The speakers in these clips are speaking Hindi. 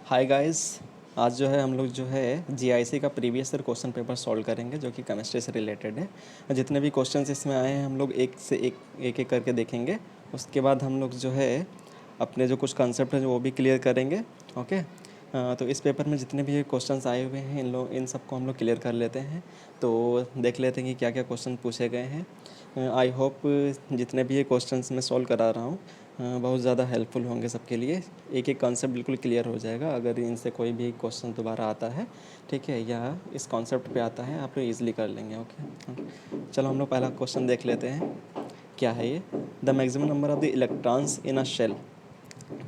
Hi guys. आज जो है हम लोग जो है जीआईसी का previous year question paper solve करेंगे जो कि केमिस्ट्री से रिलेटेड है। जितने भी क्वेश्चंस इसमें आए हैं हम लोग एक से एक एक करके देखेंगे। उसके बाद हम लोग जो है अपने जो कुछ कंसेप्ट हैं जो वो भी क्लियर करेंगे। ओके। तो इस पेपर में जितने भी क्वेश्चंस आए हुए हैं इन सबको हम लोग क्लियर कर लेते हैं। तो देख लेते हैं कि क्या क्या क्वेश्चन पूछे गए हैं। आई होप जितने भी ये क्वेश्चंस मैं सॉल्व करा रहा हूँ बहुत ज़्यादा हेल्पफुल होंगे सबके लिए। एक एक कॉन्सेप्ट बिल्कुल क्लियर हो जाएगा अगर इनसे कोई भी क्वेश्चन दोबारा आता है, ठीक है, या इस कॉन्सेप्ट पे आता है आप लोग ईजिली कर लेंगे। ओके, चलो हम लोग पहला क्वेश्चन देख लेते हैं। क्या है ये? The maximum number of the electrons in a shell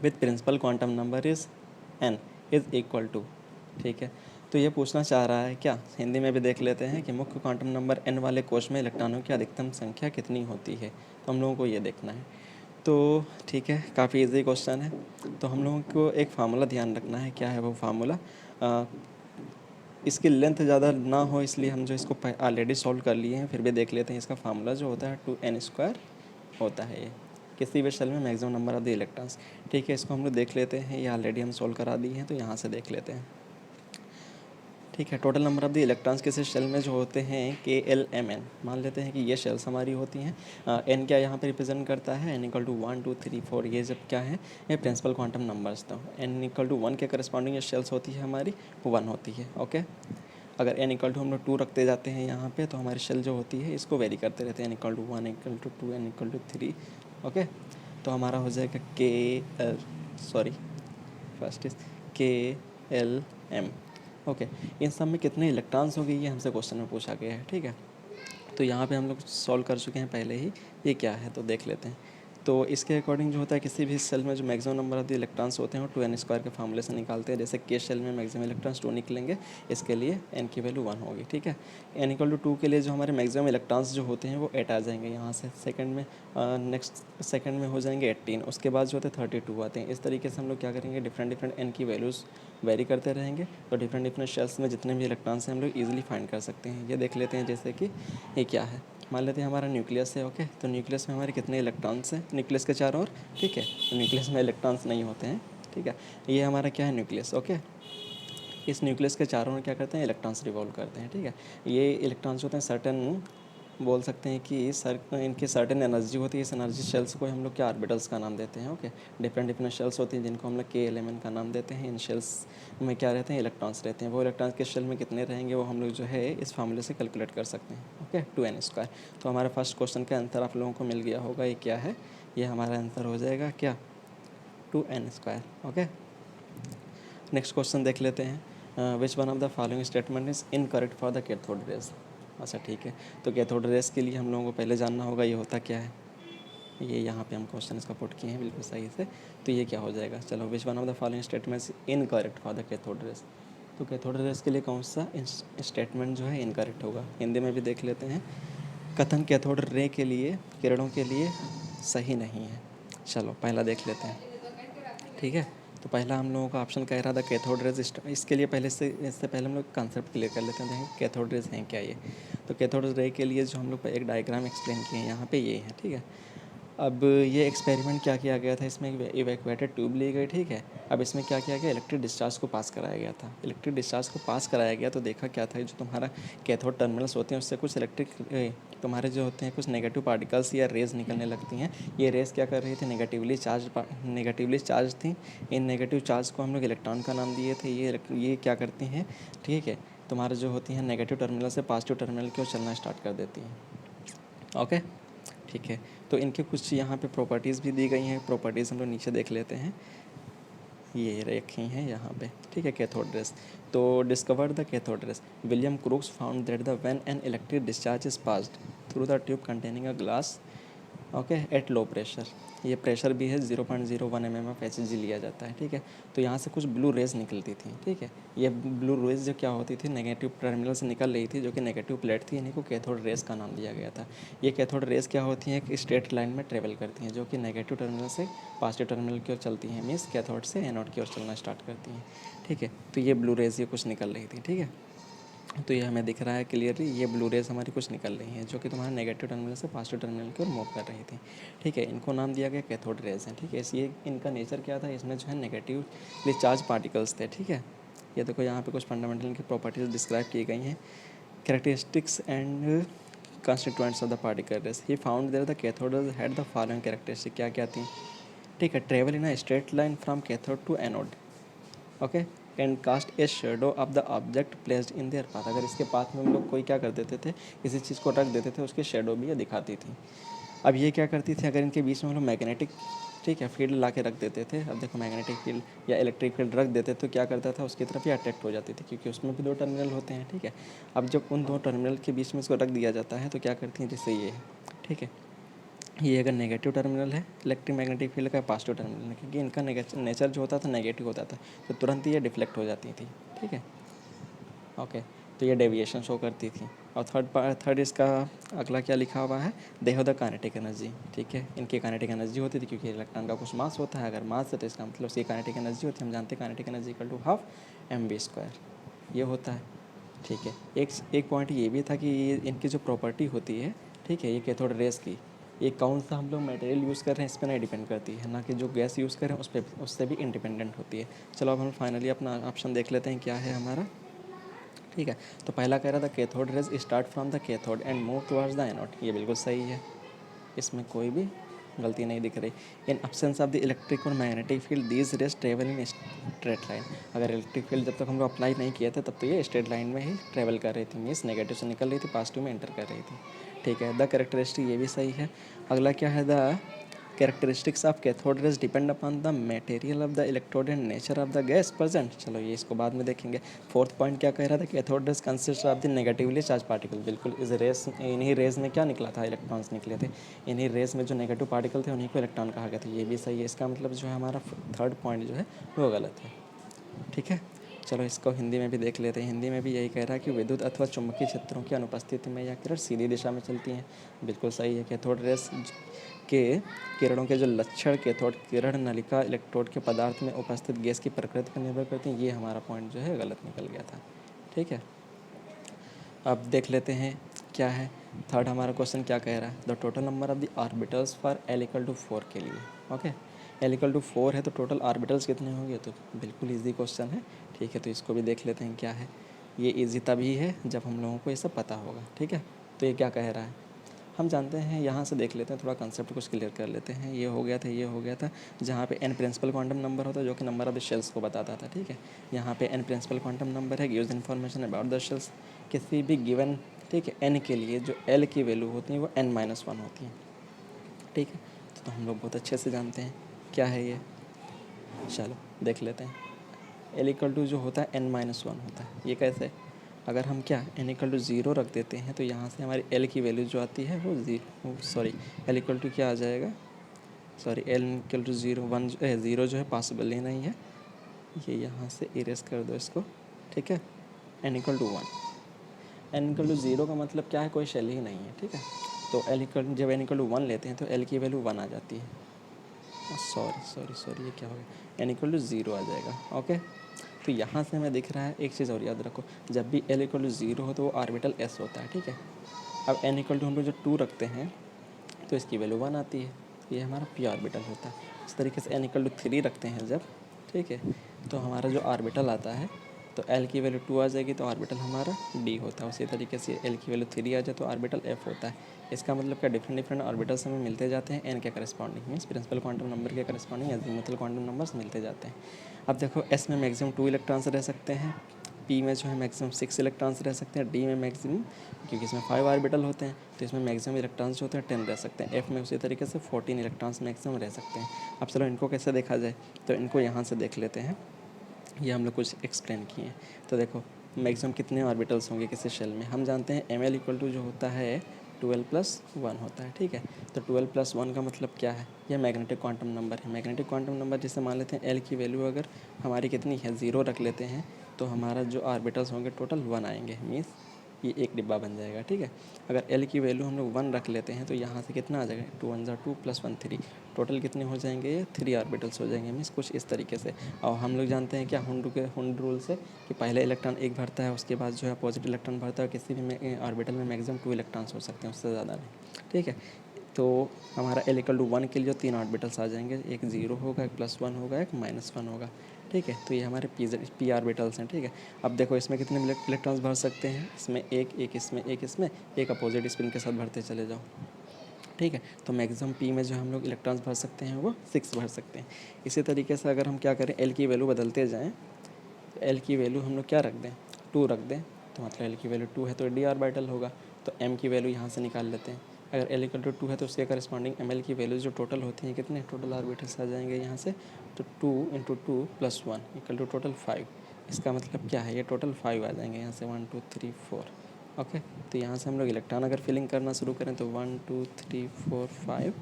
with principal quantum number is n is equal to. ठीक है, तो ये पूछना चाह रहा है क्या, हिंदी में भी देख लेते हैं कि मुख्य क्वांटम नंबर एन वाले कोश में इलेक्ट्रॉनों की अधिकतम संख्या कितनी होती है। तो हम लोगों को ये देखना है। तो ठीक है, काफ़ी इजी क्वेश्चन है। तो हम लोगों को एक फार्मूला ध्यान रखना है। क्या है वो फार्मूला? इसकी लेंथ ज़्यादा ना हो इसलिए हम जो इसको ऑलरेडी सॉल्व कर लिए हैं, फिर भी देख लेते हैं। इसका फार्मूला जो होता है 2n² होता है ये किसी भी शेल में maximum number of the electrons. ठीक है, इसको हम लोग देख लेते हैं। ये ऑलरेडी हम सॉल्व करा दिए हैं तो यहाँ से देख लेते हैं। ठीक है, total number of the electrons किसी शेल में जो होते हैं KLMN। मान लेते हैं कि ये शेल्स हमारी होती हैं। एन क्या यहाँ पे रिप्रेजेंट करता है? n equal to 1 2 3 4। ये जब क्या है, ये प्रिंसिपल क्वांटम नंबर्स। तो n इक्वल टू 1 के करस्पॉन्डिंग ये शेल्स होती है हमारी 1 होती है। ओके, अगर n इक्वल टू हम लोग 2 रखते जाते हैं यहाँ पे तो हमारी शेल जो होती है इसको वेरी करते रहते हैं। n equal to 1 equal to 2 n equal to 3। Okay, तो हमारा हो जाएगा फर्स्ट इज KLM। ओके, इन सब में कितने इलेक्ट्रॉन्स होंगे ये हमसे क्वेश्चन में पूछा गया है। ठीक है, तो यहाँ पे हम लोग सॉल्व कर चुके हैं पहले ही। ये क्या है तो देख लेते हैं। तो इसके अकॉर्डिंग जो होता है किसी भी सेल में जो maximum number of the electrons होते हैं वो 2n² के फार्मूले से निकालते हैं। जैसे के शेल में मैक्सिमम इलेक्ट्रॉन्स 2 निकलेंगे, इसके लिए n की वैल्यू 1 होगी। ठीक है, n इक्वल टू 2 के लिए जो हमारे मैक्सिमम इलेक्ट्रॉन्स जो होते हैं वो 8 आ जाएंगे यहाँ से। सेकंड में नेक्स्ट सेकंड में हो जाएंगे 18। उसके बाद जो होते हैं 32 आते हैं। इस तरीके से हम लोग क्या करेंगे, डिफरेंट n की वैल्यूज़ वेरी करते रहेंगे। तो डिफरेंट शेल्स में जितने भी इलेक्ट्रॉन्स हैं हम लोग ईजिली फाइंड कर सकते हैं। ये देख लेते हैं जैसे कि ये क्या है। मान लेते हैं हमारा न्यूक्लियस है। ओके, तो न्यूक्लियस में हमारे कितने इलेक्ट्रॉन्स हैं न्यूक्लियस के चारों ओर? ठीक है, तो न्यूक्लियस में इलेक्ट्रॉन्स नहीं होते हैं। ठीक है, ये हमारा क्या है, न्यूक्लियस। ओके, इस न्यूक्लियस के चारों ओर क्या करते हैं, इलेक्ट्रॉन्स रिवॉल्व करते हैं। ठीक है, ये इलेक्ट्रॉन्स होते हैं सर्टेन, बोल सकते हैं कि इनकी सर्टेन एनर्जी होती है। इस एनर्जी शेल्स को हम लोग क्या ऑर्बिटल्स का नाम देते हैं। ओके, डिफरेंट शेल्स होती हैं जिनको हम लोग KLMN का नाम देते हैं। इन शेल्स में क्या रहते हैं, इलेक्ट्रॉन्स रहते हैं। वो इलेक्ट्रॉन्स के शेल में कितने रहेंगे वो हम लोग जो है इस फार्मूले से कैलकुलेट कर सकते हैं। Okay, 2n²। तो हमारा फर्स्ट क्वेश्चन का आंसर आप लोगों को मिल गया होगा। ये क्या है, ये हमारा आंसर हो जाएगा क्या, 2n²। ओके, नेक्स्ट क्वेश्चन देख लेते हैं। Which one of the following statement is incorrect for the cathode rays. अच्छा ठीक है, तो कैथोड रेज के लिए हम लोगों को पहले जानना होगा ये होता क्या है। ये यहाँ पे हम क्वेश्चन इसका पुट किए हैं बिल्कुल सही से। तो ये क्या हो जाएगा, चलो, which one of the following statements incorrect for the cathode rays. तो कैथोड रेज के लिए कौन सा स्टेटमेंट जो है इनकरेक्ट होगा, हिंदी में भी देख लेते हैं। कथन कैथोड रे के लिए, किरणों के लिए सही नहीं है। चलो पहला देख लेते हैं। ठीक है, तो पहला हम लोगों का ऑप्शन कह रहा था कैथोड रेज। इसके लिए इससे पहले हम लोग कंसेप्ट क्लियर कर लेते हैं, कैथोड रेज हैं क्या ये। तो कैथोड रे के लिए जो हम लोग एक डायग्राम एक्सप्लेन किए हैं यहाँ पे ये है। ठीक है, अब ये एक्सपेरिमेंट क्या किया गया था, इसमें इवैक्यूएटेड ट्यूब ली गई। ठीक है, अब इसमें क्या किया गया, इलेक्ट्रिक डिस्चार्ज को पास कराया गया था। इलेक्ट्रिक डिस्चार्ज को पास कराया गया तो देखा क्या था, जो तुम्हारा कैथोड टर्मिनल्स होते हैं उससे कुछ तुम्हारे जो होते हैं कुछ नेगेटिव पार्टिकल्स या रेज निकलने लगती हैं। ये रेज क्या कर रही थी, नेगेटिवली चार्ज थी। इन नेगेटिव चार्ज को हम लोग इलेक्ट्रॉन का नाम दिए थे। ये क्या करती हैं, ठीक है, तुम्हारे जो होती हैं नेगेटिव टर्मिनल से पॉजिटिव टर्मिनल की ओर चलना स्टार्ट कर देती हैं। ओके, ठीक है, तो इनके कुछ यहाँ पे प्रॉपर्टीज़ भी दी गई हैं। प्रॉपर्टीज़ हम लोग नीचे देख लेते हैं, ये रखी हैं यहाँ पे। ठीक है, कैथोड रेज। तो discover the cathode rays, William crooks found that the when an electric discharge is passed through the tube containing a glass, okay, at low pressure. ये प्रेशर भी है 0.01 mmHg लिया जाता है। ठीक है, तो यहाँ से कुछ ब्लू रेज निकलती थी। ठीक है, ये ब्लू रेज जो क्या होती थी, नेगेटिव टर्मिनल से निकल रही थी जो कि नेगेटिव प्लेट थी। इन्हीं को कैथोड रेज का नाम दिया गया था। ये कैथोड रेज क्या होती हैं, एक स्ट्रेट लाइन में ट्रेवल करती हैं जो कि नेगेटिव टर्मिनल से पॉजिटिव टर्मिनल की ओर चलती हैं। मीन्स कैथोड से एनोड की ओर चलना स्टार्ट करती हैं। ठीक है, तो ये ब्लू रेज ये कुछ निकल रही थी। ठीक है, तो ये हमें दिख रहा है क्लियरली, ये ब्लू रेज हमारी कुछ निकल रही हैं जो कि तुम्हारा नेगेटिव टर्मिनल से पॉजिटिव टर्मिनल की ओर मूव कर रही थी, ठीक है। इनको नाम दिया गया कैथोड रेज हैं, ठीक है। ये इनका नेचर क्या था, इसमें जो है नेगेटिवली चार्ज पार्टिकल्स थे, ठीक है। ये देखो यहाँ पे कुछ फंडामेंटल इनकी प्रॉपर्टीज डिस्क्राइब की गई हैं, characteristics and constituents of the particles. He found that the cathodes had the following characteristics. क्या क्या थी, ठीक है। Travel in a straight line from cathode to anode, okay, and cast a shadow of the object placed in their path. अगर इसके पाथ में हम लोग कोई क्या कर देते थे, किसी चीज़ को रख देते थे, उसकी शेडो भी ये दिखाती थी। अब ये क्या करती थी, अगर इनके बीच में हम लोग मैग्नेटिक, ठीक है, फील्ड ला के रख देते थे। अब देखो मैग्नेटिक फील्ड या इलेक्ट्रिक फील्ड रख देते तो क्या करता था, उसकी तरफ ये अट्रैक्ट हो जाती थी, क्योंकि उसमें भी दो टर्मिनल होते हैं, ठीक है। अब जब उन दो टर्मिनल के बीच में इसको रख दिया जाता है तो क्या करती हैं, जैसे ये है, ठीक है। ये अगर नेगेटिव टर्मिनल है इलेक्ट्रिक मैग्नेटिक फील्ड का, पॉजिटिव टर्मिनल है, क्योंकि इनका नेचर जो होता था नेगेटिव होता था, तो तुरंत ही ये डिफ्लेक्ट हो जाती थी, ठीक है, ओके। तो ये डेविएशन शो करती थी। और थर्ड इसका अगला क्या लिखा हुआ है, they have the kinetic energy, ठीक है। इनकी काइनेटिक एनर्जी होती थी, क्योंकि इलेक्ट्रॉन का कुछ मास होता है, अगर मास है तो इसका मतलब उसकी काइनेटिक एनर्जी होती है। हम जानते हैं kinetic energy equal to half mv², ये होता है, ठीक है। एक पॉइंट ये भी था कि ये इनकी जो प्रॉपर्टी होती है, ठीक है, ये कैथोड रेस की, ये कौन सा हम लोग मटेरियल यूज़ कर रहे हैं इस पर नहीं डिपेंड करती है, ना कि जो गैस यूज़ कर रहे हैं उस पर, उससे भी इंडिपेंडेंट होती है। चलो अब हम फाइनली अपना ऑप्शन देख लेते हैं क्या है हमारा, ठीक है। तो पहला कह रहा था cathode rays start from the cathode and move towards the anode, ये बिल्कुल सही है, इसमें कोई भी गलती नहीं दिख रही। In absence of the electric और magnetic field these rays travel in straight line, अगर इलेक्ट्रिक फील्ड जब तक हम लोग अप्लाई नहीं किए थे तब तो ये स्ट्रेट लाइन में ही ट्रेवल कर रही थी, मीन्स नेगेटिव से निकल रही थी, पॉजिटिव में एंटर कर रही थी, ठीक है। द कैरेक्टरिस्टिक, ये भी सही है। अगला क्या है, the characteristics of cathode rays depend upon the material of the electrode and nature of the gas present, चलो ये इसको बाद में देखेंगे। फोर्थ पॉइंट क्या कह रहा था, cathode rays consist of the negatively charge particle, बिल्कुल इस रेस, इन्हीं रेज में क्या निकला था, इलेक्ट्रॉन्स निकले थे, इन्हीं रेस में जो नेगेटिव पार्टिकल थे उन्हीं को इलेक्ट्रॉन कहा गया था, ये भी सही है। इसका मतलब जो है हमारा थर्ड पॉइंट जो है वो गलत है, ठीक है। चलो इसको हिंदी में भी देख लेते हैं। हिंदी में भी यही कह रहा है कि विद्युत अथवा चुंबकीय क्षेत्रों की अनुपस्थिति में यह किरण सीधी दिशा में चलती हैं, बिल्कुल सही है। कैथोड रेस के किरणों के जो लक्षण कैथोड किरण नलिका इलेक्ट्रोड के पदार्थ में उपस्थित गैस की प्रकृति पर निर्भर करते हैं, ये हमारा पॉइंट जो है गलत निकल गया था, ठीक है। अब देख लेते हैं क्या है थर्ड हमारा क्वेश्चन क्या कह रहा है, the total number of the orbitals for L equal to 4 के लिए, ओके। L इक्वल टू 4 है तो टोटल ऑर्बिटल्स कितने होंगे, तो बिल्कुल इजी क्वेश्चन है, ठीक है। तो इसको भी देख लेते हैं क्या है। ये इजी तभी है जब हम लोगों को ये सब पता होगा, ठीक है। तो ये क्या कह रहा है, हम जानते हैं, यहाँ से देख लेते हैं, थोड़ा कंसेप्ट कुछ क्लियर कर लेते हैं। ये हो गया था, ये हो गया था, जहाँ पे n प्रिंसिपल क्वांटम नंबर होता है जो कि नंबर ऑफ द शेल्स को बताता था, ठीक है। यहाँ पे n प्रिंसिपल क्वांटम नंबर है, gives information about the shells, किसी भी गिवन, ठीक है, n के लिए जो l की वैल्यू होती है वो n-1 होती है, ठीक है। तो हम लोग बहुत अच्छे से जानते हैं क्या है ये, चलो देख लेते हैं। L इक्वल टू जो होता है n-1 होता है, ये कैसे, अगर हम क्या n इक्वल टू 0 रख देते हैं तो यहाँ से हमारी L की वैल्यू जो आती है वो L इक्वल टू क्या आ जाएगा, L इक्वल टू 0 जो है पॉसिबल ही नहीं है, ये यहाँ से इरेज कर दो इसको, ठीक है। n equal to 1, n equal to 0 का मतलब क्या है, कोई शेल ही नहीं है, ठीक है। तो जब n इक्वल टू 1 लेते हैं तो L की वैल्यू 1 आ जाती है, सॉरी ये क्या हो गया, n इक्वल टू 0 आ जाएगा, ओके। तो यहाँ से हमें दिख रहा है एक चीज़ और याद रखो, जब भी L इक्वल टू 0 हो तो वो ऑर्बिटल S होता है, ठीक है। अब n इक्वल टू हम लोग जो 2 रखते हैं तो इसकी वैल्यू 1 आती है, ये हमारा p ऑर्बिटल होता है। इस तरीके से n इक्वल टू 3 रखते हैं जब, ठीक है, तो हमारा जो ऑर्बिटल आता है तो L की वैल्यू 2 आ जाएगी तो ऑर्बिटल हमारा D होता है। उसी तरीके से L की वैल्यू 3 आ जाए तो ऑर्बिटल F होता है। इसका मतलब क्या, डिफरेंट ऑर्बिटल्स हमें मिलते जाते हैं n के corresponding, means principal quantum number के करस्पॉन्डिंग अजीमुथल क्वांटम नंबर्स मिलते जाते हैं। अब देखो S में मैक्सिमम 2 इलेक्ट्रॉन्स रह सकते हैं, P में जो है मैक्सिमम 6 इलेक्ट्रॉन्स रह सकते हैं, D में मैक्सिमम, क्योंकि इसमें 5 ऑर्बिटल होते हैं तो इसमें मैक्सिमम इलेक्ट्रॉन्स जो होते हैं 10 रह सकते हैं। F में उसी तरीके से 14 इलेक्ट्रॉन्स मैक्सिमम रह सकते हैं। अब चलो इनको कैसे देखा जाए, तो इनको यहाँ से देख लेते हैं, ये हम लोग कुछ एक्सप्लेन किए हैं। तो देखो मैक्सिमम कितने ऑर्बिटल्स होंगे किसी शेल में, हम जानते हैं ml इक्वल टू जो होता है 12+1 होता है, ठीक है। तो 12+1 का मतलब क्या है, यह मैग्नेटिक क्वांटम नंबर है। मैग्नेटिक क्वांटम नंबर जिसे मान लेते हैं L की वैल्यू अगर हमारी कितनी है 0 रख लेते हैं तो हमारा जो ऑर्बिटल्स होंगे टोटल 1 आएंगे, मीन्स ये एक डिब्बा बन जाएगा, ठीक है। अगर एल की वैल्यू हम लोग 1 रख लेते हैं तो यहाँ से कितना आ जाएगा, 2 1 2 + 1 3, टोटल कितने हो जाएंगे, ये 3 ऑर्बिटल्स हो जाएंगे, मीन्स कुछ इस तरीके से। और हम लोग जानते हैं क्या हुंड रूल से कि पहले इलेक्ट्रॉन एक भरता है, उसके बाद जो है पॉजिटिव इलेक्ट्रॉन भरता है, किसी भी ऑर्बिटल में मैक्सिमम 2 इलेक्ट्रॉन्स हो सकते हैं, उससे ज़्यादा नहीं, ठीक है। तो हमारा L = 1 के लिए 3 ऑर्बिटल्स आ जाएंगे, एक 0 होगा, एक +1 होगा, एक -1 होगा, ठीक है। तो ये हमारे पी ऑर्बिटल्स हैं, ठीक है। अब देखो इसमें कितने इलेक्ट्रॉन्स भर सकते हैं, इसमें एक इसमें एक अपोजिट स्पिन के साथ भरते चले जाओ, ठीक है। तो मैक्सिमम पी में जो हम लोग इलेक्ट्रॉन्स भर सकते हैं वो 6 भर सकते हैं। इसी तरीके से अगर हम क्या करें, एल की वैल्यू बदलते जाएँ, तो एल की वैल्यू हम लोग क्या रख दें, 2 रख दें, तो मतलब एल की वैल्यू 2 है तो डी ऑर्बिटल होगा। तो एम की वैल्यू यहाँ से निकाल लेते हैं। अगर एल = 2 है तो उसके करस्पॉन्डिंग एम एल की वैल्यू जो टोटल होती हैं, कितने टोटल ऑर्बिटल्स आ जाएंगे यहाँ से, तो 2 × 2 + 1 = टोटल 5। इसका मतलब क्या है, ये टोटल 5 आ जाएंगे यहाँ से, 1 2 3 4, ओके। तो यहाँ से हम लोग इलेक्ट्रॉन अगर फिलिंग करना शुरू करें तो 1 2 3 4 5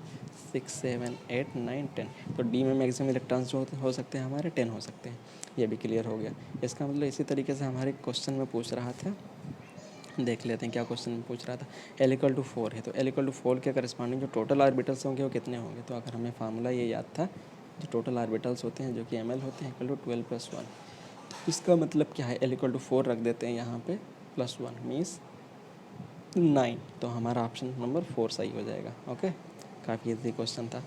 6 7 8 9 10, तो डी में मैक्सिमम इलेक्ट्रॉन्स जो हो सकते हैं हमारे 10 हो सकते हैं। ये भी क्लियर हो गया। इसका मतलब इसी तरीके से हमारे क्वेश्चन में पूछ रहा था, देख लेते हैं क्या क्वेश्चन में पूछ रहा था। L = 4 है तो L = 4 के करस्पॉन्डिंग जो टोटल ऑर्बिटल्स होंगे वो कितने होंगे, तो अगर हमें फार्मूला ये याद था, जो टोटल ऑर्बिटल्स होते हैं जो कि ml होते हैं, = 12 + 1। इसका मतलब क्या है, L = 4 रख देते हैं यहाँ पे, +1 मीन्स 9, तो हमारा ऑप्शन नंबर 4 सही हो जाएगा, ओके। काफ़ी ईजी क्वेश्चन था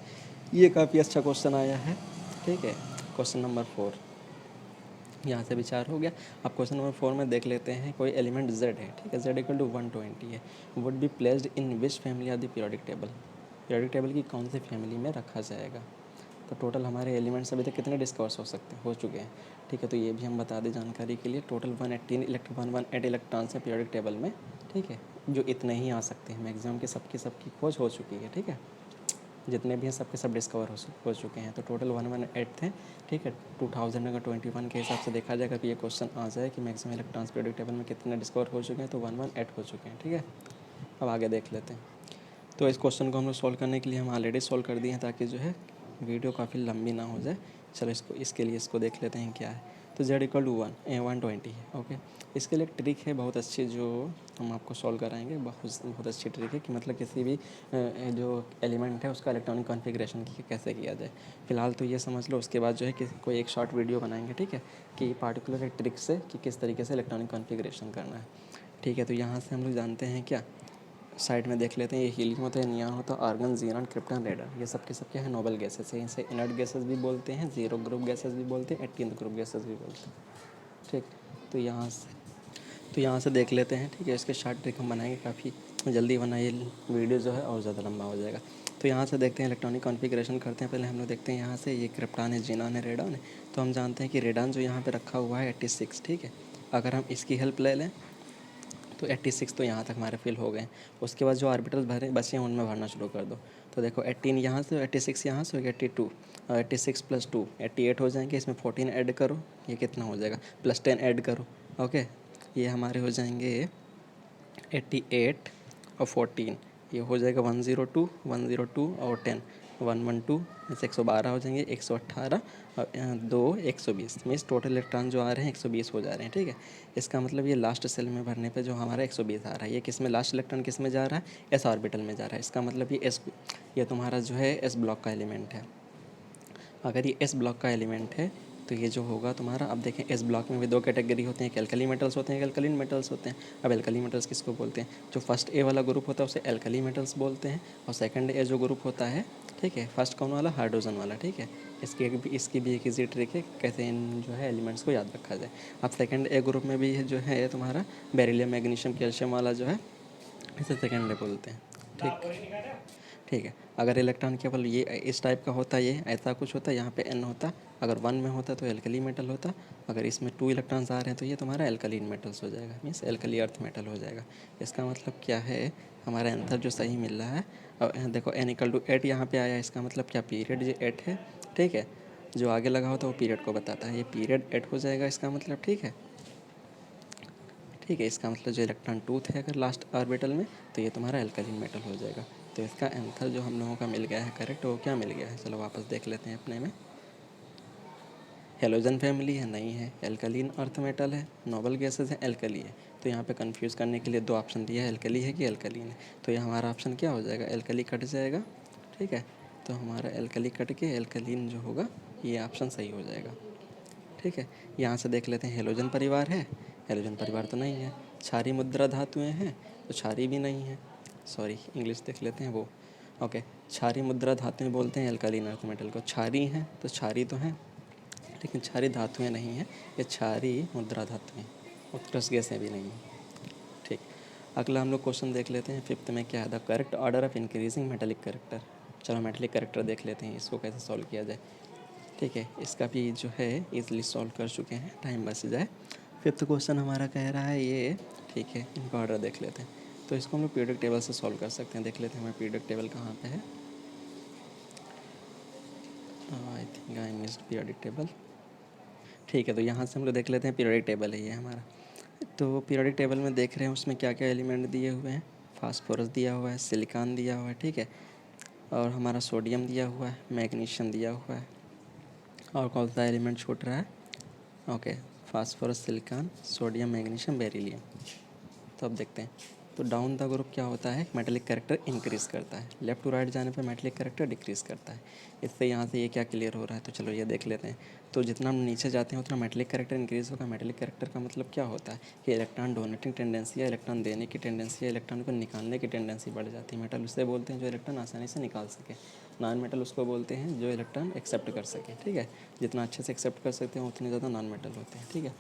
ये, काफ़ी अच्छा क्वेश्चन आया है, ठीक है। क्वेश्चन नंबर 4 यहाँ से विचार हो गया। अब क्वेश्चन नंबर 4 में देख लेते हैं, कोई एलिमेंट z है, ठीक है, z = 120 है, would be placed in which family of the periodic table, periodic table की कौन सी फैमिली में रखा जाएगा। तो टोटल हमारे एलिमेंट्स अभी तक कितने डिस्कवर्स हो चुके हैं, ठीक है। तो ये भी हम बता दें जानकारी के लिए, टोटल 118 इलेक्ट्रॉन्स हैं पीरियोडिक टेबल में, ठीक है, जो इतने ही आ सकते हैं, मैक्सिमम के सबकी खोज हो चुकी है, ठीक है। जितने भी हैं सबके सब डिस्कवर हो चुके हैं, तो टोटल 118 थे, ठीक है। 2021 के हिसाब से देखा जाए, अगर ये क्वेश्चन आ जाए कि मैक्सिमम इलेक्ट्रॉन्स पीरियोडिक टेबल में कितने डिस्कवर हो चुके हैं, तो 118 हो चुके हैं, ठीक है। अब आगे देख लेते हैं। तो इस क्वेश्चन को हम लोग सॉल्व करने के लिए हम ऑलरेडी सॉल्व कर दिए हैं, ताकि जो है वीडियो काफ़ी लंबी ना हो जाए। चलो इसके लिए इसको देख लेते हैं क्या है। तो z = 120 है, ओके। इसके लिए एक ट्रिक है बहुत अच्छी, जो हम आपको सॉल्व कराएंगे, बहुत अच्छी ट्रिक है कि मतलब किसी भी जो एलिमेंट है उसका इलेक्ट्रॉनिक कॉन्फ़िगरेशन कैसे किया जाए। फ़िलहाल तो ये समझ लो, उसके बाद जो है कि कोई एक शॉर्ट वीडियो बनाएंगे, ठीक है, कि पार्टिकुलर एक ट्रिक से कि किस तरीके से इलेक्ट्रॉनिक कॉन्फ़िगरेशन करना है, ठीक है। तो यहाँ से हम लोग जानते हैं क्या, साइड में देख लेते हैं, ये हीलियम होता है, नियॉन होता है, आर्गन, ज़ीरॉन, क्रिप्टन, रेडन, ये सब के सब क्या है, नोबल गैसेस है। इसे इनर्ट गैसेस भी बोलते हैं, जीरो ग्रुप गैसेस भी बोलते हैं, 18th ग्रुप गैसेस भी बोलते हैं, ठीक। तो यहाँ से देख लेते हैं, ठीक है। इसके शॉर्ट ट्रिक हम बनाएंगे, काफ़ी जल्दी बनाइए, वीडियो जो है और ज़्यादा लंबा हो जाएगा। तो यहाँ से देखते हैं इलेक्ट्रॉनिक कॉन्फ़िगरेशन करते हैं। पहले हम लोग देखते हैं यहाँ से, ये क्रिप्टॉन है, ज़ीनॉन है, रेडॉन है। तो हम जानते हैं कि रेडॉन जो यहाँ पे रखा हुआ है 86, ठीक है। अगर हम इसकी हेल्प ले लें तो 86 तो यहाँ तक हमारे फिल हो गए। उसके बाद जो ऑर्बिटल्स भरे बचे हैं उनमें भरना शुरू कर दो। तो देखो 18 यहाँ से, 86 यहाँ से हो गया, 82, और 86 + 2 88 हो जाएंगे। इसमें 14 ऐड करो, ये कितना हो जाएगा, +10 ऐड करो, ओके। ये हमारे हो जाएंगे 88 और 14, ये हो जाएगा 102 102 और 10 112, जैसे 112 हो जाएंगे, 118 और 2 120, मीन्स टोटल इलेक्ट्रॉन जो आ रहे हैं 120 हो जा रहे हैं, ठीक है। इसका मतलब ये लास्ट सेल में भरने पे जो हमारा 120 आ रहा है, ये किस में, लास्ट इलेक्ट्रॉन किस में जा रहा है, एस ऑर्बिटल में जा रहा है। इसका मतलब ये तुम्हारा जो है एस ब्लॉक का एलिमेंट है। अगर ये एस ब्लॉक का एलिमेंट है तो ये जो होगा तुम्हारा, अब देखें एस ब्लॉक में भी 2 कैटेगरी होते हैं, एक एल्कली मेटल्स होते हैं, एक एल्कलीन मेटल्स होते हैं। अब एल्कली मेटल्स किसको बोलते हैं, जो फर्स्ट ए वाला ग्रुप होता है उसे एल्कली मेटल्स बोलते हैं, और सेकंड ए जो ग्रुप होता है, ठीक है, फर्स्ट कौन वाला, हाइड्रोजन वाला, ठीक है। इसकी भी एक ईजी ट्रिक है कैसे इन जो है एलिमेंट्स को याद रखा जाए। अब सेकंड ए ग्रुप में भी जो है तुम्हारा बेरिलियम, मैग्नीशियम, कैल्शियम वाला जो है, इसे सेकंड ए बोलते हैं, ठीक, ठीक है। अगर इलेक्ट्रॉन केवल ये इस टाइप का होता, ये ऐसा कुछ होता, यहाँ पे n होता, अगर 1 में होता तो एल्कली मेटल होता, अगर इसमें 2 इलेक्ट्रॉन्स आ रहे हैं तो ये तुम्हारा एल्कलीन मेटल्स हो जाएगा, मीन्स एल्कली अर्थ मेटल हो जाएगा। इसका मतलब क्या है, हमारा आंसर जो सही मिल रहा है। अब देखो n = 8 यहाँ पे आया, इसका मतलब क्या, पीरियड जो 8 है, ठीक है। जो आगे लगा होता है वो पीरियड को बताता है, ये पीरियड 8 हो जाएगा इसका मतलब, ठीक है, ठीक है। इसका मतलब जो इलेक्ट्रॉन 2 थे अगर लास्ट ऑर्बिटल में, तो ये तुम्हारा एल्कलीन मेटल हो जाएगा। तो इसका आंसर जो हम लोगों का मिल गया है करेक्ट, वो क्या मिल गया है, चलो वापस देख लेते हैं अपने में। हेलोजन फैमिली है, नहीं है। एल्कलीन अर्थ मेटल है, नोबल गैसेज है, एल्कली है। तो यहाँ पे कंफ्यूज करने के लिए दो ऑप्शन दिया है, एल्कली है कि एल्कलीन है। तो ये हमारा ऑप्शन क्या हो जाएगा, एल्कली कट जाएगा, ठीक है। तो हमारा एल्कली कट के एल्कलीन जो होगा ये ऑप्शन सही हो जाएगा, ठीक है। यहाँ से देख लेते हैं, हेलोजन परिवार है, हेलोजन परिवार तो नहीं है। क्षारीय मुद्रा धातुएं हैं, तो क्षारीय भी नहीं है। सॉरी, इंग्लिश देख लेते हैं वो, ओके। क्षारीय मुद्रा धातुएं बोलते हैं एल्कलीन अर्थ मेटल को। क्षारीय हैं तो क्षारीय तो हैं, लेकिन क्षारीय धातुएं नहीं हैं, ये क्षारीय मुद्रा धातुएं, उत्कृष्ट गैसें भी नहीं हैं, ठीक। अगला हम लोग क्वेश्चन देख लेते हैं, फिफ्थ में क्या है, the correct order of increasing metallic character. चलो मेटेलिक करेक्टर देख लेते हैं, इसको कैसे सॉल्व किया जाए, ठीक है। इसका भी जो है इजीली सॉल्व कर चुके हैं, टाइम बच जाए। फिफ्थ क्वेश्चन हमारा कह रहा है ये, ठीक है, इनका ऑर्डर देख लेते हैं। तो इसको हम लोग पीरियोडिक टेबल से सॉल्व कर सकते हैं। देख लेते हैं हमारा पीरियोडिक टेबल कहाँ पे है। I think I missed periodic table, ठीक है। तो यहाँ से हम लोग देख लेते हैं, पीरियोडिक टेबल है ये हमारा। तो पीरियोडिक टेबल में देख रहे हैं उसमें क्या क्या एलिमेंट दिए हुए हैं। फास्फोरस दिया हुआ है, सिलिकॉन दिया हुआ है, ठीक है, और हमारा सोडियम दिया हुआ है, मैग्नीशियम दिया हुआ है, और कौन सा एलिमेंट छूट रहा है, okay, phosphorus, silicon, sodium, magnesium, beryllium. तो अब देखते हैं, तो डाउन द ग्रुप क्या होता है, मेटेलिक कैरेक्टर इंक्रीज़ करता है, लेफ़्ट टू राइट जाने पर मेटेलिक कैरेक्टर डिक्रीज़ करता है। इससे यहाँ से ये क्या क्लियर हो रहा है, तो चलो ये देख लेते हैं। तो जितना हम नीचे जाते हैं उतना मेटेलिक कैरेक्टर इंक्रीज़ होगा। मेटेलिक कैरेक्टर का मतलब क्या होता है कि इलेक्ट्रॉन डोनेटिंग टेंडेंसी या इलेक्ट्रॉन देने की टेंडेंसी या इलेक्ट्रॉन को निकालने की टेंडेंसी बढ़ जाती है। मेटल उससे बोलते हैं जो इलेक्ट्रॉन आसानी से निकाल सके, नॉन मेटल उसको बोलते हैं जो इलेक्ट्रॉन एक्सेप्ट कर सके, ठीक है। जितना अच्छे से एक्सेप्ट कर सकते हैं उतने ज़्यादा नॉन मेटल होते हैं, ठीक है।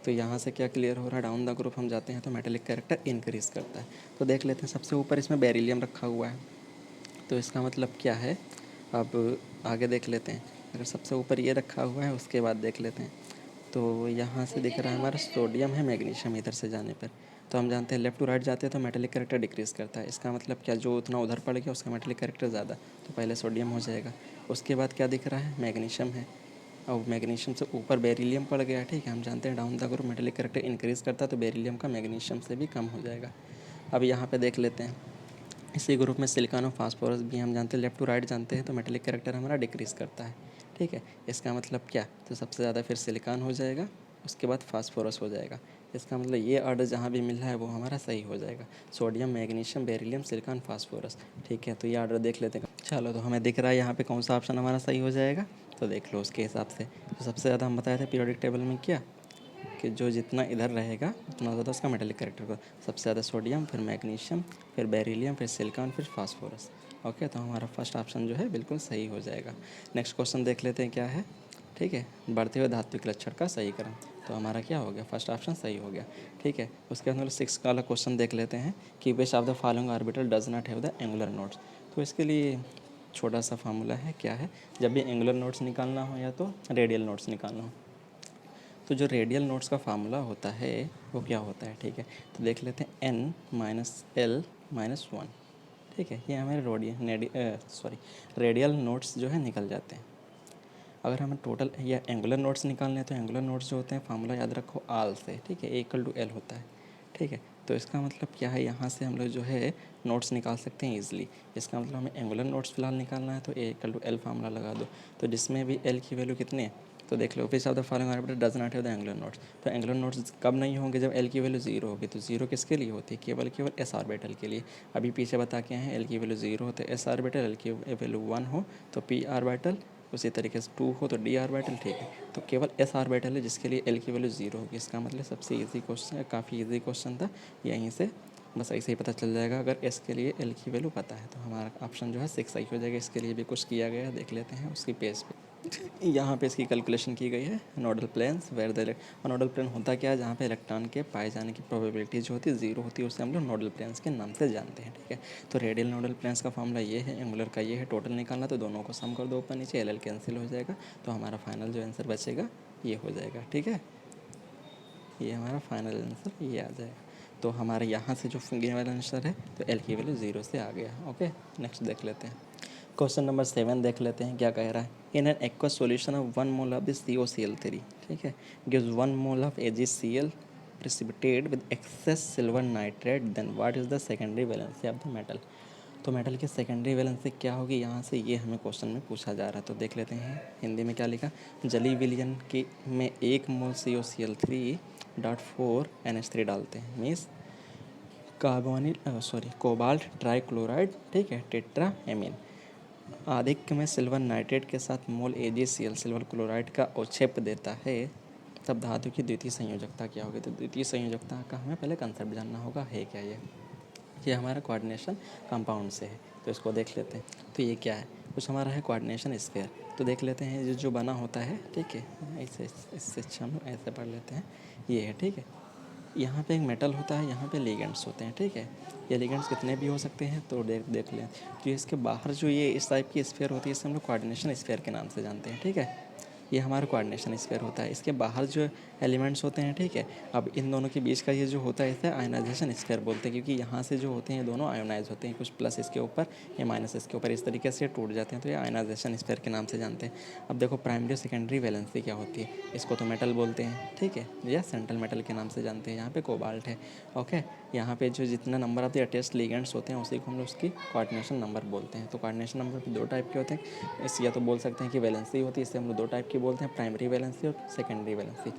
तो यहाँ से क्या क्लियर हो रहा है, डाउन द ग्रुप हम जाते हैं तो मेटेलिक कैरेक्टर इंक्रीज़ करता है। तो देख लेते हैं, सबसे ऊपर इसमें बेरिलियम रखा हुआ है, तो इसका मतलब क्या है, अब आगे देख लेते हैं। अगर सबसे ऊपर ये रखा हुआ है उसके बाद देख लेते हैं, तो यहाँ से दिख रहा है हमारा सोडियम है, मैग्नीशियम इधर से जाने पर। तो हम जानते हैं लेफ़्ट टू राइट जाते हैं तो मेटेलिक कैरेक्टर डिक्रीज़ करता है। इसका मतलब क्या, जो उतना उधर पड़ गया उसका मेटेलिक कैरेक्टर ज़्यादा, तो पहले सोडियम हो जाएगा। उसके बाद क्या दिख रहा है, मैग्नीशियम है, और मैग्नीशियम से ऊपर बेरिलियम पड़ गया, ठीक है। हम जानते हैं down the group metallic character increase करता है, तो बेरिलियम का मैग्नीशियम से भी कम हो जाएगा। अब यहाँ पे देख लेते हैं, इसी ग्रुप में सिलिकॉन और फास्फोरस भी हम जानते हैं, लेफ़्ट टू राइट जानते हैं तो मेटेलिक कैरेक्टर हमारा डिक्रीज़ करता है, ठीक है। इसका मतलब क्या, तो सबसे ज़्यादा फिर सिलिकॉन हो जाएगा, उसके बाद फास्फोरस हो जाएगा। इसका मतलब ये ऑर्डर जहाँ भी मिल रहा है वो हमारा सही हो जाएगा, sodium, magnesium, beryllium, silicon, phosphorus, ठीक है। तो ये ऑर्डर देख लेते हैं। चलो, तो हमें दिख रहा है यहाँ पे कौन सा ऑप्शन हमारा सही हो जाएगा, तो देख लो उसके हिसाब से। तो सबसे ज़्यादा हम बताए थे पीरियोडिक टेबल में क्या, कि जो जितना इधर रहेगा उतना ज़्यादा उसका मेटेलिक कैरेक्टर को, सबसे ज़्यादा सोडियम, फिर मैग्नीशियम, फिर बेरिलियम, फिर सिलिकॉन, फिर फास्फोरस, ओके। तो हमारा फर्स्ट ऑप्शन जो है बिल्कुल सही हो जाएगा। नेक्स्ट क्वेश्चन देख लेते हैं क्या है, ठीक है, बढ़ते हुए धात्विक लक्षण का सही क्रम। तो हमारा क्या हो गया, फर्स्ट ऑप्शन सही हो गया, ठीक है। उसके अंदर 6 वाला क्वेश्चन देख लेते हैं कि विच of the following orbital does not have the angular nodes. तो इसके लिए छोटा सा फार्मूला है, क्या है, जब भी एंगुलर नोड्स निकालना हो या तो रेडियल नोड्स निकालना हो, तो जो रेडियल नोड्स का फार्मूला होता है वो क्या होता है, ठीक है। तो देख लेते हैं n-l-1, ठीक है। ये हमारे रेडियल नोड्स जो है निकल जाते हैं। अगर हमें टोटल या एंगुलर नोड्स निकालने हैं तो एंगुलर नोड्स जो होते हैं फार्मूला याद रखो आल से, ठीक है, A=L होता है, ठीक है। तो इसका मतलब क्या है, यहाँ से हम लोग जो है नोट्स निकाल सकते हैं ईजिली। इसका मतलब हमें एंगुलर नोट्स फिलहाल निकालना है तो A=L फार्मूला लगा दो। तो जिसमें भी L की वैल्यू कितनी है, तो देख लो, which of the following orbital does not have the angular nodes. तो एंगुलर नोट्स कब नहीं होंगे, जब L की वैल्यू 0 होगी। तो 0 किसके लिए होती है, केवल S ऑर्बिटल के लिए। अभी पीछे बता के हैं L की वैल्यू 0 हो तो S ऑर्बिटल, L की वैल्यू 1 हो तो P ऑर्बिटल, उसी तरीके से 2 हो तो D ऑर्बिटल, ठीक है। तो केवल S ऑर्बिटल है जिसके लिए L की वैल्यू 0 होगी। इसका मतलब सबसे ईजी क्वेश्चन, काफ़ी ईजी क्वेश्चन था, यहीं से बस ऐसे ही पता चल जाएगा। अगर S के लिए L की वैल्यू पता है तो हमारा ऑप्शन जो है 6 सही हो जाएगा। इसके लिए भी कुछ किया गया है, देख लेते हैं उसकी पेज पे। यहाँ पे इसकी कैलकुलेशन की गई है, नोडल प्लेन्स वेयर द, और नोडल प्लेन होता क्या है, जहाँ पे इलेक्ट्रॉन के पाए जाने की प्रोबेबिलिटी जो होती है 0 होती है, उसे हम लोग नोडल प्लेन्स के नाम से जानते हैं, ठीक है। तो रेडियल नोडल प्लेन्स का फॉर्मूला ये है, एंगुलर का ये है। टोटल निकालना तो दोनों को सम कर दो ऊपर नीचे, LL कैंसिल हो जाएगा, तो हमारा फाइनल जो आंसर बचेगा ये हो जाएगा, ठीक है। ये हमारा फाइनल आंसर ये आ जाएगा। तो हमारे यहाँ से जो गिवन वाला आंसर है तो L की वैल्यू 0 से आ गया, ओके। नेक्स्ट देख लेते हैं, क्वेश्चन नंबर 7 देख लेते हैं क्या कह रहा है। In an aqueous solution of 1 mole of this COCl3, ठीक है, gives 1 mole of AgCl precipitate with excess silver nitrate, then what is the secondary valency of the metal। तो मेटल की सेकेंडरी वैलेंसी क्या होगी, यहाँ से ये हमें क्वेश्चन में पूछा जा रहा है। तो देख लेते हैं हिंदी में क्या लिखा, जली विलयन की में 1 मोल COCl3.4 NH3 डालते हैं, मीन्स कोबाल्ट ट्राइक्लोराइड, ठीक है, टेट्रा एमीन। आधिक्य में सिल्वर नाइट्रेट के साथ मोल AgCl सिल्वर क्लोराइड का औक्षेप देता है, तब धातु की द्वितीय संयोजकता क्या होगी। तो द्वितीय संयोजकता का हमें पहले कंसेप्ट जानना होगा, है क्या ये हमारा कोऑर्डिनेशन कंपाउंड से है। तो इसको देख लेते हैं। तो ये क्या है, कुछ हमारा है कोऑर्डिनेशन स्फीयर। तो देख लेते हैं जो बना होता है, ठीक है, ऐसे इससे अच्छा हम ऐसे पढ़ लेते हैं, ये है, ठीक है। यहाँ पे एक मेटल होता है, यहाँ पे लिगेंड्स होते हैं, ठीक है। ये लिगेंड्स कितने भी हो सकते हैं, तो देख लें। तो इसके बाहर जो ये इस टाइप की स्फीयर होती है, इसे हम लोग कोऑर्डिनेशन स्फीयर के नाम से जानते हैं, ठीक है। ये हमारा कोऑर्डिनेशन स्फीयर होता है। इसके बाहर जो एलिमेंट्स होते हैं, ठीक है, अब इन दोनों के बीच का ये जो होता है, इसे आयनाइजेशन स्फीयर बोलते हैं, क्योंकि यहाँ से जो होते हैं दोनों आयोनाइज होते हैं, कुछ प्लस इसके ऊपर या माइनस इसके ऊपर, इस तरीके से टूट जाते हैं। तो ये आयनाइजेशन स्फीयर के नाम से जानते हैं। अब देखो प्राइमरी सेकेंडरी वैलेंसी क्या होती है, इसको तो मेटल बोलते हैं, ठीक है, या सेंट्रल मेटल के नाम से जानते हैं। यहाँ पे कोबाल्ट है, ओके। यहाँ पे जो जितना number of the attached ligands होते हैं, उसी को हम लोग उसकी कोऑर्डिनेशन नंबर बोलते हैं। तो कोऑर्डिनेशन नंबर भी 2 टाइप के होते हैं। इस या तो बोल सकते हैं कि वैलेंसी होती है, इससे हम लोग 2 टाइप की बोलते हैं, प्राइमरी वैलेंसी और सेकेंडरी वैलेंसी।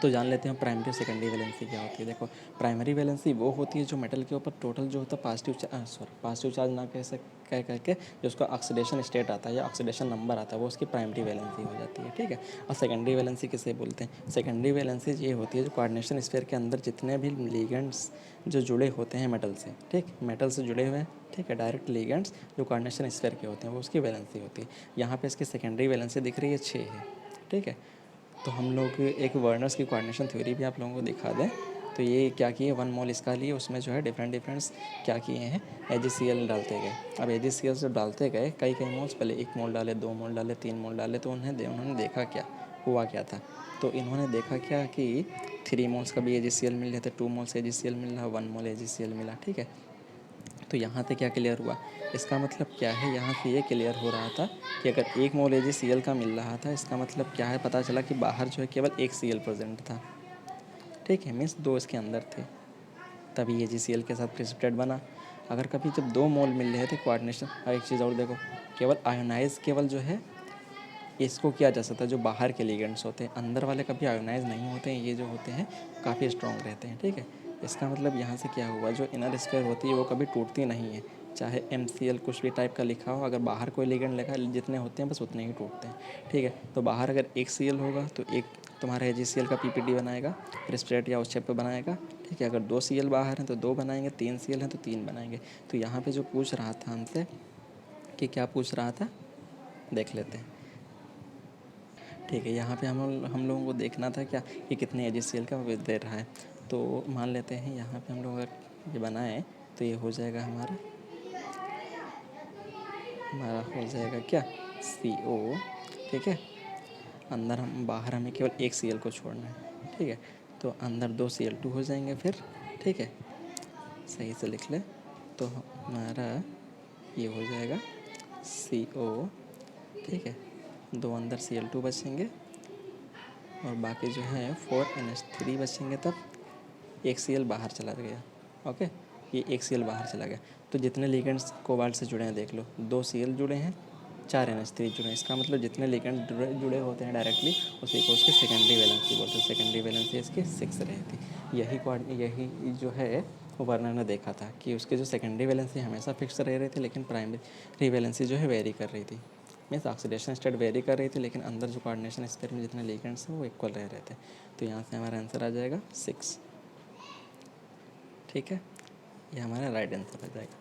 तो जान लेते हैं प्राइमरी और सेकेंडरी वैलेंसी क्या होती है। देखो प्राइमरी वैलेंसी वो होती है जो मेटल के ऊपर टोटल जो होता है पॉजिटिव चार्ज ना कह करके जो उसका ऑक्सीडेशन स्टेट आता है या ऑक्सीडेशन नंबर आता है, वो उसकी प्राइमरी वैलेंसी हो जाती है, ठीक है। और सेकेंडरी वैलेंसी किसे बोलते हैं, सेकेंडरी वैलेंसी ये होती है जो कोऑर्डिनेशन स्फीयर के अंदर जितने भी लिगेंड्स जो जुड़े होते हैं मेटल से, ठीक, मेटल से जुड़े हुए हैं, ठीक है, डायरेक्ट लिगेंड्स जो कोऑर्डिनेशन स्फीयर के होते हैं, वो उसकी वैलेंसी होती है। यहाँ पे इसकी सेकेंडरी वैलेंसी दिख रही है 6 है, ठीक है। तो हम लोग एक वर्नर्स की कोऑर्डिनेशन थ्योरी भी आप लोगों को दिखा दें। तो ये क्या किए, 1 मोल इसका लिए, उसमें जो है डिफरेंट्स क्या किए हैं, AgCl डालते गए। अब AgCl जब डालते गए कई मोल्स, पहले 1 मोल डाले, 2 मोल डाले, 3 मोल डाले, तो उन्होंने देखा क्या हुआ क्या था। तो इन्होंने देखा क्या कि 3 मोल्स का भी AgCl मिल रहा था, 2 मोल्स AgCl मिल रहा, 1 मोल AgCl मिला, ठीक है। तो यहाँ से क्या क्लियर हुआ, इसका मतलब क्या है, यहाँ से ये क्लियर हो रहा था कि अगर 1 मोल AgCl का मिल रहा था, इसका मतलब क्या है, पता चला कि बाहर जो है केवल 1 Cl प्रेजेंट था, ठीक है, मीन्स 2 इसके अंदर थे, तभी AgCl के साथ प्रेसिपिटेट बना। अगर कभी जब 2 मोल मिल रहे थे कोऑर्डिनेशन, और एक चीज़ और देखो, केवल आयोनाइज केवल जो है इसको किया जा सकता है, जो बाहर के लिगेंड्स होते हैं, अंदर वाले कभी आयोनाइज नहीं होते हैं, ये जो होते हैं काफ़ी स्ट्रॉन्ग रहते हैं, ठीक है। इसका मतलब यहाँ से क्या हुआ, जो इनर स्फीयर होती है वो कभी टूटती नहीं है, चाहे MCl कुछ भी टाइप का लिखा हो, अगर बाहर कोई लिगेंड लिखा है, जितने होते हैं बस उतने ही टूटते हैं, ठीक है। तो बाहर अगर 1 Cl होगा तो एक तुम्हारा AgCl का PPD बनाएगा, प्रेसिपिटेट या उस शेप पे बनाएगा, ठीक है। अगर 2 Cl बाहर हैं तो 2 बनाएंगे, 3 Cl हैं तो 3 बनाएंगे। तो यहाँ पे जो पूछ रहा था हमसे कि क्या पूछ रहा था, देख लेते हैं, ठीक है। यहाँ पे हम लोगों को देखना था क्या कि कितने AgCl का वेट दे रहा है। तो मान लेते हैं यहाँ पे हम लोग अगर ये बनाएं तो ये हो जाएगा हमारा हो जाएगा क्या, CO, ठीक है। अंदर हम बाहर हमें केवल 1 Cl को छोड़ना है, ठीक है। तो अंदर 2 Cl2 हो जाएंगे फिर, ठीक है, सही से लिख ले। तो हमारा ये हो जाएगा CO, ठीक है, 2 अंदर Cl2 बचेंगे और बाकी जो है 4NH3 बचेंगे, तब 1 Cl बाहर चला गया, ओके, ये 1 Cl बाहर चला गया। तो जितने लिगेंड्स कोबाल्ट से जुड़े हैं देख लो, 2 Cl जुड़े हैं, 4 NH3 जुड़े हैं। इसका मतलब जितने लिगेंड जुड़े होते हैं डायरेक्टली, उसी को उसकी सेकेंडरी वैलेंसी बोलते हैं। सेकेंडरी वैलेंसी इसकी 6 रहती। यही जो है वर्नर ने देखा था कि उसके जो सेकेंडरी वैलेंसी हमेशा फिक्स रह रही थी, लेकिन प्राइमरी वैलेंसी जो है वेरी कर रही थी, मीन्स ऑक्सीडेशन स्टेट वेरी कर रही थी, लेकिन अंदर जो कोऑर्डिनेशन स्फीयर में जितने लिगेंड्स हैं वो इक्वल रह रहे थे। तो यहाँ से हमारा आंसर आ जाएगा 6, ठीक है, ये हमारा राइट आंसर आ जाएगा।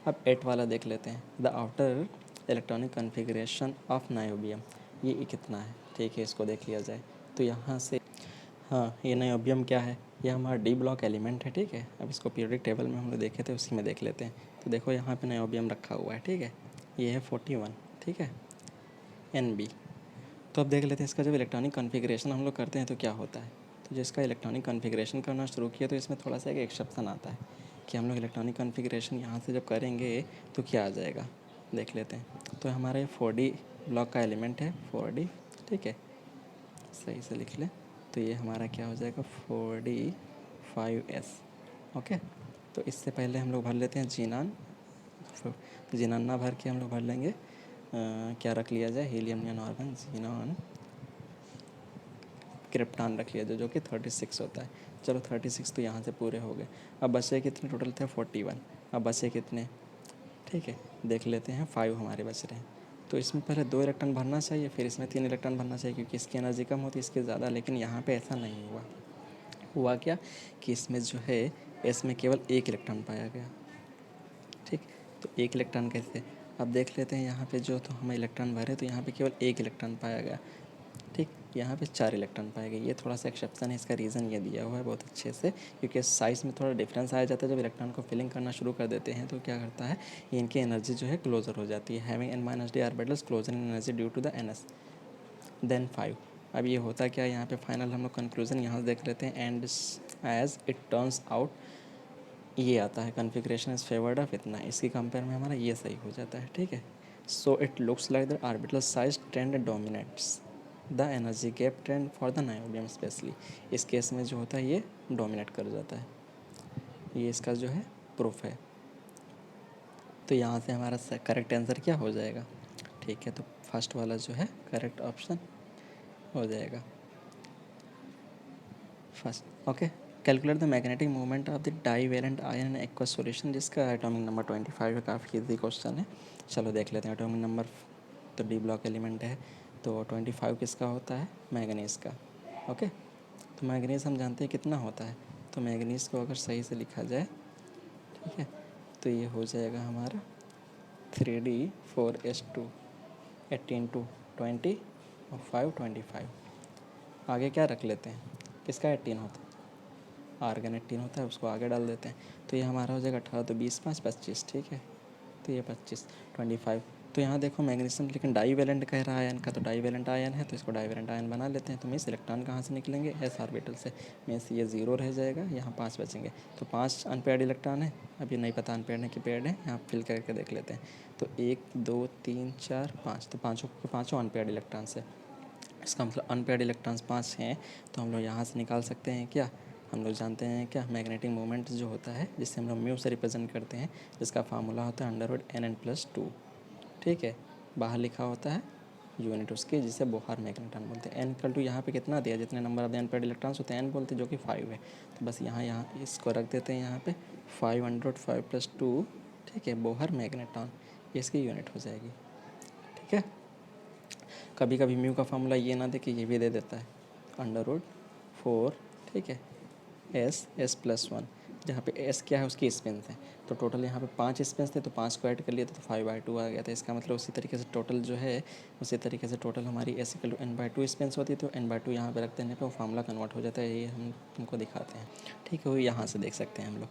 अब 8 वाला देख लेते हैं, the outer electronic configuration of niobium, ये कितना है, ठीक है, इसको देख लिया जाए। तो यहाँ से हाँ, ये नायोबियम क्या है, ये हमारा D ब्लॉक एलिमेंट है, ठीक है। अब इसको पीरियोडिक टेबल में हम लोग देखे थे, उसी में देख लेते हैं। तो देखो यहाँ पे नायोबियम रखा हुआ है, ठीक है, ये है 41, ठीक है, NB। तो अब देख लेते हैं इसका जब इलेक्ट्रॉनिक कॉन्फ़िगरेशन हम लोग करते हैं तो क्या होता है। तो जिसका इलेक्ट्रॉनिक कॉन्फ़िगरेशन करना शुरू किया तो इसमें थोड़ा सा एक एक्सेप्शन आता है कि हम लोग इलेक्ट्रॉनिक कॉन्फ़िगरेशन यहाँ से जब करेंगे तो क्या आ जाएगा, देख लेते हैं। तो हमारा ये 4D ब्लॉक का एलिमेंट है, 4D, ठीक है, सही से लिख लें। तो ये हमारा क्या हो जाएगा, 4D5S, ओके। तो इससे पहले हम लोग भर लेते हैं जीनान जीनॉन ना भर के हम लोग भर लेंगे क्या रख लिया जाए, helium, neon, argon, xenon, krypton रख लिया जाए जो कि 36 होता है। चलो 36 तो यहाँ से पूरे हो गए। अब बचे कितने टोटल थे 41। अब बचे कितने, ठीक है देख लेते हैं, 5 हमारे बच रहे हैं। तो इसमें पहले 2 इलेक्ट्रॉन भरना चाहिए, फिर इसमें 3 इलेक्ट्रॉन भरना चाहिए क्योंकि इसकी एनर्जी कम होती है इसके ज़्यादा, लेकिन यहाँ पे ऐसा नहीं हुआ। हुआ क्या कि इसमें जो है इसमें केवल 1 इलेक्ट्रॉन पाया गया, ठीक। तो 1 इलेक्ट्रॉन कैसे, अब देख लेते हैं यहाँ पे जो तो हमें इलेक्ट्रॉन भरे तो यहाँ पे केवल 1 इलेक्ट्रॉन पाया गया, ठीक। यहाँ पे 4 इलेक्ट्रॉन पाए गए, ये थोड़ा सा एक्सेप्शन है, इसका रीज़न ये दिया हुआ है बहुत अच्छे से, क्योंकि साइज़ में थोड़ा डिफरेंस आ जाता है। जब इलेक्ट्रॉन को फिलिंग करना शुरू कर देते हैं तो क्या करता है, ये इनकी एनर्जी जो है क्लोजर हो जाती है, having n-d orbitals closer in energy due to the ns than 5। अब ये होता क्या है यहाँ पे फाइनल हम लोग कंक्लूजन यहाँ से देख लेते हैं, and as it turns out ये आता है कन्फिग्रेशन इज़ फेवर्ड ऑफ इतना, इसकी कंपेयर में हमारा ये सही हो जाता है, ठीक है। So it looks like the orbital size trend dominates the energy gap trend for the niobium specially. इस केस में जो होता है ये डोमिनेट कर जाता है, ये इसका जो है प्रूफ है। तो यहाँ से हमारा करेक्ट आंसर क्या हो जाएगा, ठीक है। तो फर्स्ट वाला जो है करेक्ट ऑप्शन हो जाएगा first. Okay, calculate the magnetic movement of the divalent ion in aqueous solution, जिसका एटॉमिक नंबर 25 है, काफ़ी इजी क्वेश्चन है। चलो देख लेते हैं एटॉमिक नंबर, तो डी ब्लॉक एलिमेंट है, तो 25 किसका होता है, मैग्नीज का। ओके, तो मैग्नीज हम जानते हैं कितना होता है, तो मैग्नीज को अगर सही से लिखा जाए, ठीक है, तो ये हो जाएगा हमारा 3d4s2 18 टू 20 और 5 25। आगे क्या रख लेते हैं, किसका 18 होता है, आर्गन 18 होता है, उसको आगे डाल देते हैं। तो ये हमारा हो जाएगा 18, तो 20 5 25, ठीक है। तो ये 25 25। तो यहाँ देखो मैग्नीशियम लेकिन डाईवेलेंट कह रहा है आयन का, तो डाईवेलेंट आयन है तो इसको डाईवेलेंट आयन बना लेते हैं। तो मीन्स इलेक्ट्रॉन कहाँ से निकलेंगे, एस ऑर्बिटल से, मीन्स ये 0 रह जाएगा, यहाँ 5 बचेंगे। तो 5 अनपेयर्ड इलेक्ट्रॉन है, अभी नहीं पता अनपेयर्ड है कि पेयर्ड है, यहाँ फिल करके देख लेते हैं। तो 1 2 3 4 5, तो पाँचों के पाँचों अनपेयर्ड इलेक्ट्रॉन्स है, इसका मतलब अनपेयर्ड इलेक्ट्रॉन्स 5 हैं। तो हम लोग यहाँ से निकाल सकते हैं क्या, हम लोग जानते हैं क्या, मैग्नेटिक मोमेंट जो होता है जिससे हम लोग म्यू से रिप्रेजेंट करते हैं, जिसका फार्मूला होता है √NN+2, ठीक है। बाहर लिखा होता है यूनिट उसकी, जिसे बोहार मैग्नेट्रॉन बोलते हैं। n=2 यहाँ पे कितना दिया, जितने number of the unpaired electrons होते हैं n बोलते हैं, जो कि 5 है। तो बस यहाँ इसको रख देते हैं यहाँ पे 500 5 + 2, ठीक है, बोहर मैग्नेट्रॉन, ये इसकी यूनिट हो जाएगी, ठीक है। कभी कभी म्यू का फार्मूला ये ना दे कि ये भी दे देता है √4, ठीक है, S+1, जहाँ पे S क्या है उसकी स्पिन्स है। तो टोटल यहाँ पे 5 स्पिन्स थे, तो 5 को ऐड कर लिया तो 5/2 आ गया था। इसका मतलब उसी तरीके से टोटल जो है, उसी तरीके से टोटल हमारी S=n/2 स्पिन्स होती है, तो n/2 यहाँ पे रख देने पे वो फार्मूला कन्वर्ट हो जाता है। ये हम तुमको दिखाते हैं, ठीक है, वो यहाँ से देख सकते हैं हम लोग।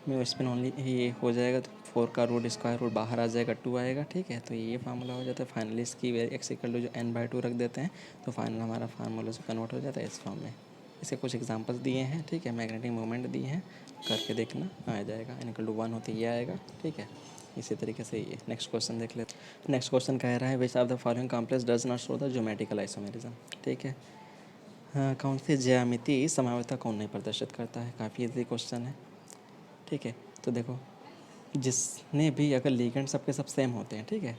म्यू स्पिन ओनली ये हो जाएगा, तो 4 का √² बाहर आ जाएगा, 2 आएगा, ठीक है। तो ये फार्मूला हो जाता है। फाइनली इसकी x= जो n/2 रख देते हैं, तो फाइनल हमारा फार्मूला जो कन्वर्ट हो जाता है इस फॉर्म में। इसके कुछ एग्जांपल्स दिए हैं, ठीक है, मैग्नेटिक मूवमेंट दिए हैं, करके देखना आ जाएगा। n=1 होते ये आएगा, ठीक है। इसी तरीके से ये नेक्स्ट क्वेश्चन देख लेते हैं। नेक्स्ट क्वेश्चन कह रहा है विच of the following complex does not show the geometrical isomerism, ठीक है। हाँ, कौन सी ज्यामिति समवायता कौन नहीं प्रदर्शित करता है, काफ़ी इजी क्वेश्चन है, ठीक है। तो देखो, जिसने भी अगर लीगेंड सबके सब सेम होते हैं, ठीक है,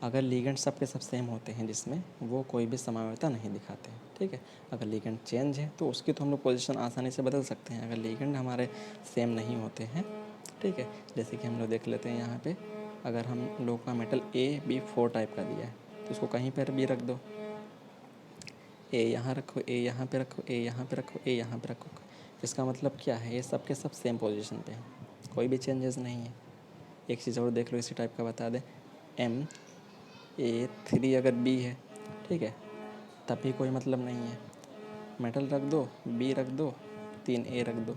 अगर लीगेंड सबके सब सेम होते हैं जिसमें वो कोई भी समावयता नहीं दिखाते हैं, ठीक है। अगर लीगेंड चेंज है तो उसकी तो हम लोग पोजीशन आसानी से बदल सकते हैं। अगर लीगेंड हमारे सेम नहीं होते हैं, ठीक है, जैसे कि हम लोग देख लेते हैं यहाँ पे, अगर हम लोग का मेटल AB4 टाइप का दिया है तो उसको कहीं पर भी रख दो, ए यहाँ रखो, ए यहाँ पे रखो, ए यहाँ पे रखो, ए यहाँ पे रखो, इसका मतलब क्या है, ये सबके सब सेम पोजीशन पे हैं, कोई भी चेंजेस नहीं है। एक चीज़ और देख लो, इसी टाइप का बता दें, MA3 अगर B है, ठीक है, तब भी कोई मतलब नहीं है। मेटल रख दो, B रख दो, 3A रख दो,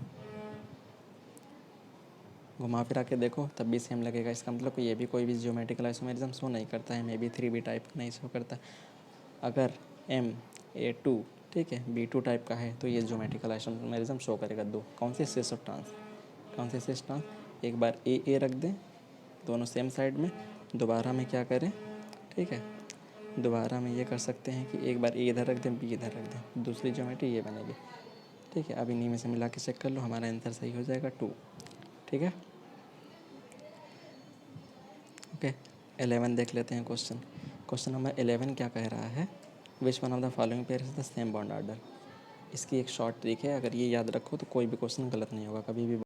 घुमा फिरा के देखो तब भी सेम लगेगा। इसका मतलब ये भी कोई भी ज्योमेट्रिकल आइसोमेरिज्म शो नहीं करता है, मे बी 3B टाइप नहीं शो करता। अगर MA2, ठीक है, B2 टाइप का है तो ये ज्योमेट्रिकल आइसोमेरिज्म शो करेगा। दो कौन से सिस ऑफ ट्रांस, कौन से सिस ट्रांस, एक बार A रख दें दोनों सेम साइड में, दोबारा में क्या करें, ठीक है, दोबारा में ये कर सकते हैं कि एक बार A इधर रख दें, B इधर रख दें, दूसरी ज्योमेट्री ये बनेगी, ठीक है। अब इन्हीं में से मिला के चेक कर लो, हमारा आंसर सही हो जाएगा 2, ठीक है। ओके, 11 देख लेते हैं क्वेश्चन। क्वेश्चन नंबर 11 क्या कह रहा है, which one of the following pair is the same bond order. इसकी एक शॉर्ट ट्रिक है, अगर ये याद रखो तो कोई भी क्वेश्चन गलत नहीं होगा कभी भी।